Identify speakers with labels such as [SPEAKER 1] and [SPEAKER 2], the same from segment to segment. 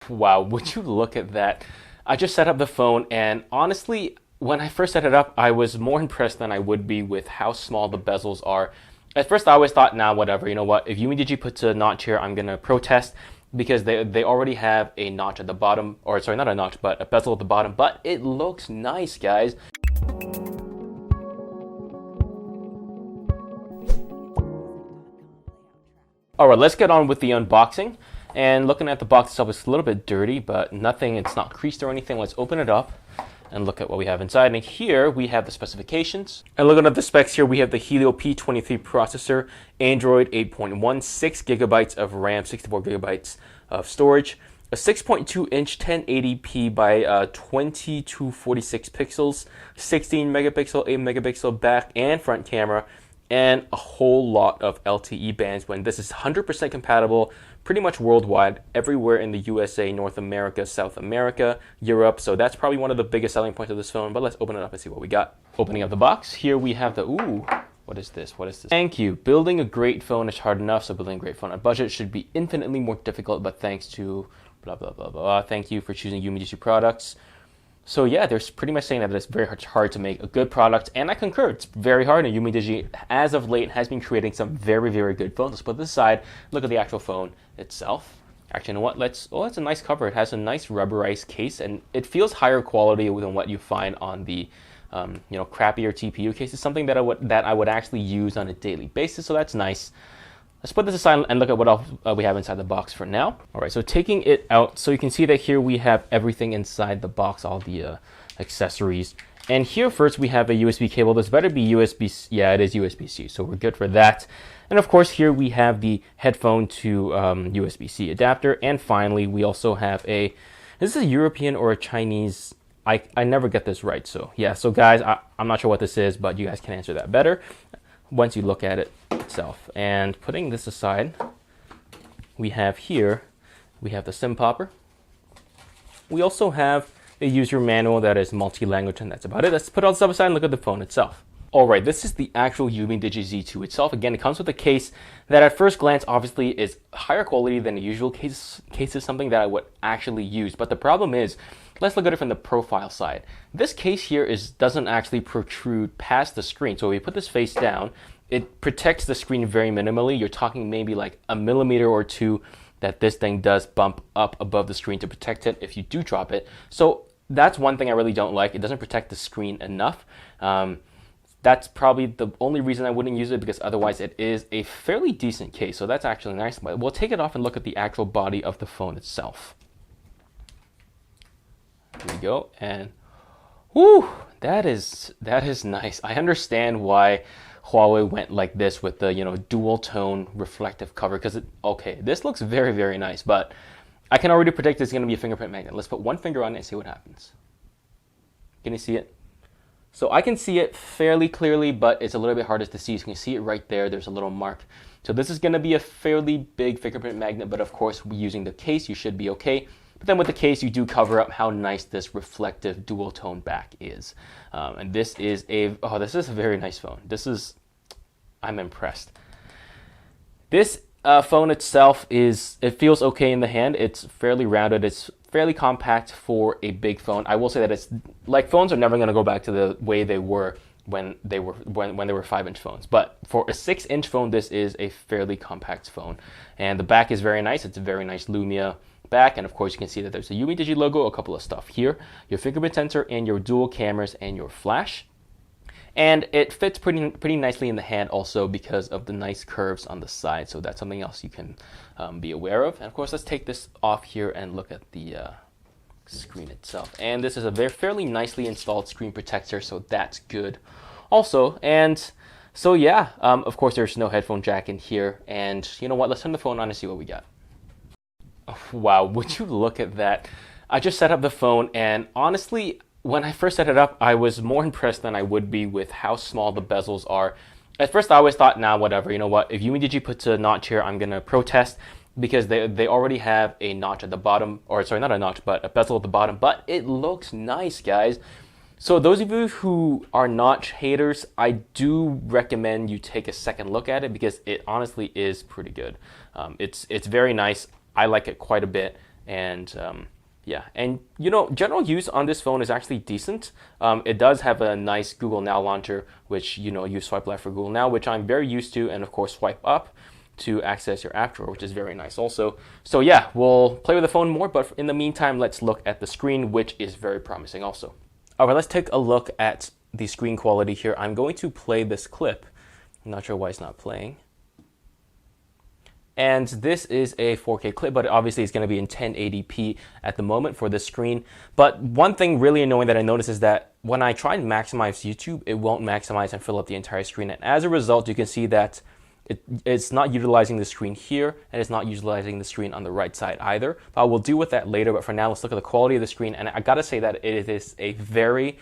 [SPEAKER 1] Wow, would you look at that? I just set up the phone, and honestly, when I first set it up, I was more impressed than I would be with how small the bezels are. At first, I always thought, nah, whatever, you know what? If UMiDiGI puts a notch here, I'm gonna protest because they already have a notch at the bottom, or sorry, not a notch, but a bezel at the bottom. But it looks nice, guys. All right, let's get on with the unboxing. And looking at the box itself, it's a little bit dirty, but nothing, it's not creased or anything. Let's open it up and look at what we have inside. And here we have the specifications. And looking at the specs here, we have the Helio P23 processor, Android 8.1, 6 gigabytes of RAM, 64 gigabytes of storage, a 6.2-inch 1080p by 2246 pixels, 16 megapixel, 8 megapixel back and front camera, and a whole lot of LTE bands when this is 100% compatible pretty much worldwide, everywhere in the USA, North America, South America, Europe. So that's probably one of the biggest selling points of this phone, but let's open it up and see what we got. Opening up the box, here we have the, ooh, what is this? What is this? Thank you. Building a great phone is hard enough, so building a great phone on a budget should be infinitely more difficult, but thanks to blah, blah, blah, blah. Thank you for choosing UMiDiGI products. So yeah, they're pretty much saying that it's very hard to make a good product, and I concur. It's very hard, and UMiDiGI, as of late, has been creating some very, very good phones. Let's put this aside, look at the actual phone itself. Actually, you know what? It's a nice cover. It has a nice rubberized case, and it feels higher quality than what you find on the, crappier TPU cases. Something that I would actually use on a daily basis. So that's nice. Let's put this aside and look at what else we have inside the box for now. All right, so taking it out, so you can see that here we have everything inside the box, all the accessories. And here first we have a USB cable. This better be USB-C. Yeah, it is USB-C, so we're good for that. And of course here we have the headphone to USB-C adapter. And finally, we also have is this a European or a Chinese? I never get this right, so yeah. So guys, I'm not sure what this is, but you guys can answer that better once you look at it itself. And putting this aside, we have the SIM popper. We also have a user manual that is multi-language, and that's about it. Let's put all this stuff aside and look at the phone itself. All right, this is the actual UMiDiGI Z2 itself. Again, it comes with a case that at first glance obviously is higher quality than the usual case is something that I would actually use. But the problem is, let's look at it from the profile side. This case here doesn't actually protrude past the screen. So if we put this face down, it protects the screen very minimally. You're talking maybe like a millimeter or two that this thing does bump up above the screen to protect it if you do drop it. So that's one thing I really don't like. It doesn't protect the screen enough. That's probably the only reason I wouldn't use it, because otherwise it is a fairly decent case. So that's actually nice. But we'll take it off and look at the actual body of the phone itself. Here we go, and whoo, that is nice. I understand why Huawei went like this with the dual tone reflective cover, because this looks very, very nice, but I can already predict it's going to be a fingerprint magnet. Let's put one finger on it and see what happens. Can you see it? So I can see it fairly clearly, but it's a little bit harder to see. So you can see it right there. There's a little mark. So this is going to be a fairly big fingerprint magnet, but of course, using the case, you should be okay. But then with the case, you do cover up how nice this reflective dual tone back is. And this is a very nice phone. I'm impressed. This phone itself it feels okay in the hand. It's fairly rounded. It's fairly compact for a big phone. I will say that it's like, phones are never going to go back to the way they were when they were 5-inch phones. But for a 6-inch phone, this is a fairly compact phone. And the back is very nice. It's a very nice Lumia back, and of course you can see that there's a UMiDiGI logo, a couple of stuff here, your fingerprint sensor, and your dual cameras and your flash. And it fits pretty nicely in the hand also because of the nice curves on the side. So that's something else you can be aware of. And of course, let's take this off here and look at the screen itself. And this is a fairly nicely installed screen protector, so that's good also. And so yeah, of course there's no headphone jack in here. And you know what? Let's turn the phone on and see what we got. Wow, would you look at that? I just set up the phone, and honestly, when I first set it up, I was more impressed than I would be with how small the bezels are. At first, I always thought, nah, whatever, you know what? If UMiDiGI puts a notch here, I'm going to protest, because they already have a notch at the bottom, or sorry, not a notch, but a bezel at the bottom. But it looks nice, guys. So those of you who are notch haters, I do recommend you take a second look at it, because it honestly is pretty good. It's very nice. I like it quite a bit, And yeah, and you know, general use on this phone is actually decent. It does have a nice Google Now launcher, which, you know, you swipe left for Google Now, which I'm very used to, and of course swipe up to access your app drawer, which is very nice also. So yeah, we'll play with the phone more, but in the meantime, let's look at the screen, which is very promising also. All right, let's take a look at the screen quality here. I'm going to play this clip. I'm not sure why it's not playing. And this is a 4K clip, but obviously it's going to be in 1080p at the moment for this screen. But one thing really annoying that I noticed is that when I try and maximize YouTube, it won't maximize and fill up the entire screen. And as a result, you can see that it's not utilizing the screen here, and it's not utilizing the screen on the right side either. But we'll deal with that later. But for now, let's look at the quality of the screen. And I gotta say that it is a very,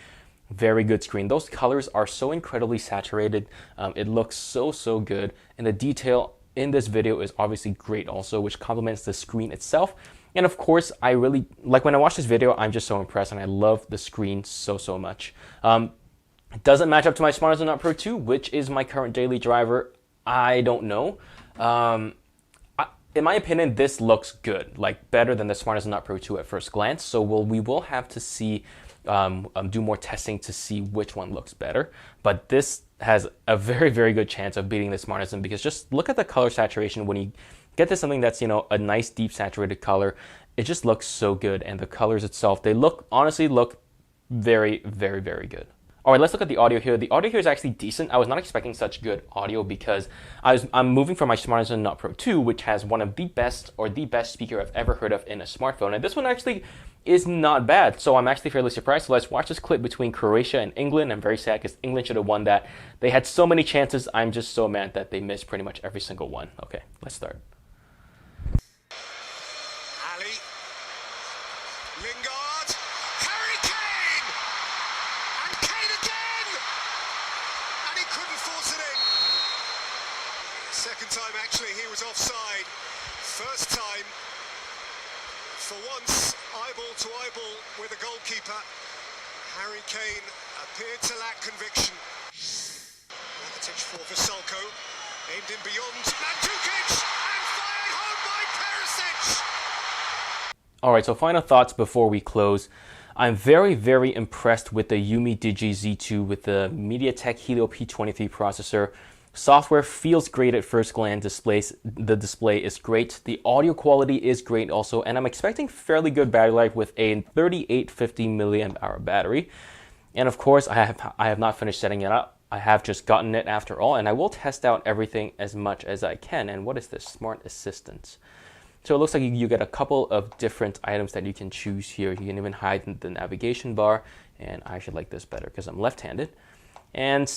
[SPEAKER 1] very good screen. Those colors are so incredibly saturated. It looks so good. And the detail in this video is obviously great also, which complements the screen itself. And of course, I really, like when I watch this video, I'm just so impressed, and I love the screen so much. It doesn't match up to my Smart as Not Pro 2, which is my current daily driver. I don't know. In my opinion, this looks good, like better than the Smart as Not Pro 2 at first glance. So we will have to see, do more testing to see which one looks better. But this has a very good chance of beating the Smart as, because just look at the color saturation. When you get to something that's, you know, a nice deep saturated color, it just looks so good. And the colors itself, they honestly look very good. All right, let's look at the audio here. The audio here is actually decent. I was not expecting such good audio because I'm moving from my Smart as Not Pro 2, which has one of the best speaker I've ever heard of in a smartphone. And this one actually is not bad. So I'm actually fairly surprised. So let's watch this clip between Croatia and England. I'm very sad because England should have won that. They had so many chances. I'm just so mad that they missed pretty much every single one. Okay, let's start.
[SPEAKER 2] Second time, actually, he was offside. First time, for once, eyeball to eyeball with a goalkeeper. Harry Kane appeared to lack conviction. Mediatek for Vasilko, aimed in beyond Mandzukic, and fired home by Perisic.
[SPEAKER 1] All right, so final thoughts before we close. I'm very impressed with the UMiDiGI Z2 with the Mediatek Helio P23 processor. Software feels great at first glance. The display is great. The audio quality is great also, and I'm expecting fairly good battery life with a 3850 milliamp hour battery. And of course, I have not finished setting it up. I have just gotten it after all, and I will test out everything as much as I can. And what is this? Smart Assistant. So it looks like you get a couple of different items that you can choose here. You can even hide the navigation bar, and I actually like this better because I'm left-handed. And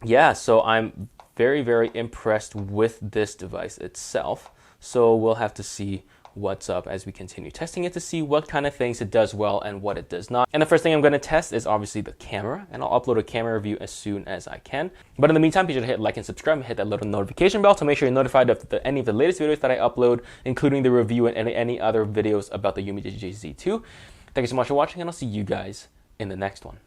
[SPEAKER 1] yeah, so I'm very impressed with this device itself. So we'll have to see what's up as we continue testing it to see what kind of things it does well and what it does not. And the first thing I'm going to test is obviously the camera, and I'll upload a camera review as soon as I can. But in the meantime, be sure to hit like and subscribe and hit that little notification bell to make sure you're notified of any of the latest videos that I upload, including the review and any other videos about the UMiDiGI Z2. Thank you so much for watching, and I'll see you guys in the next one.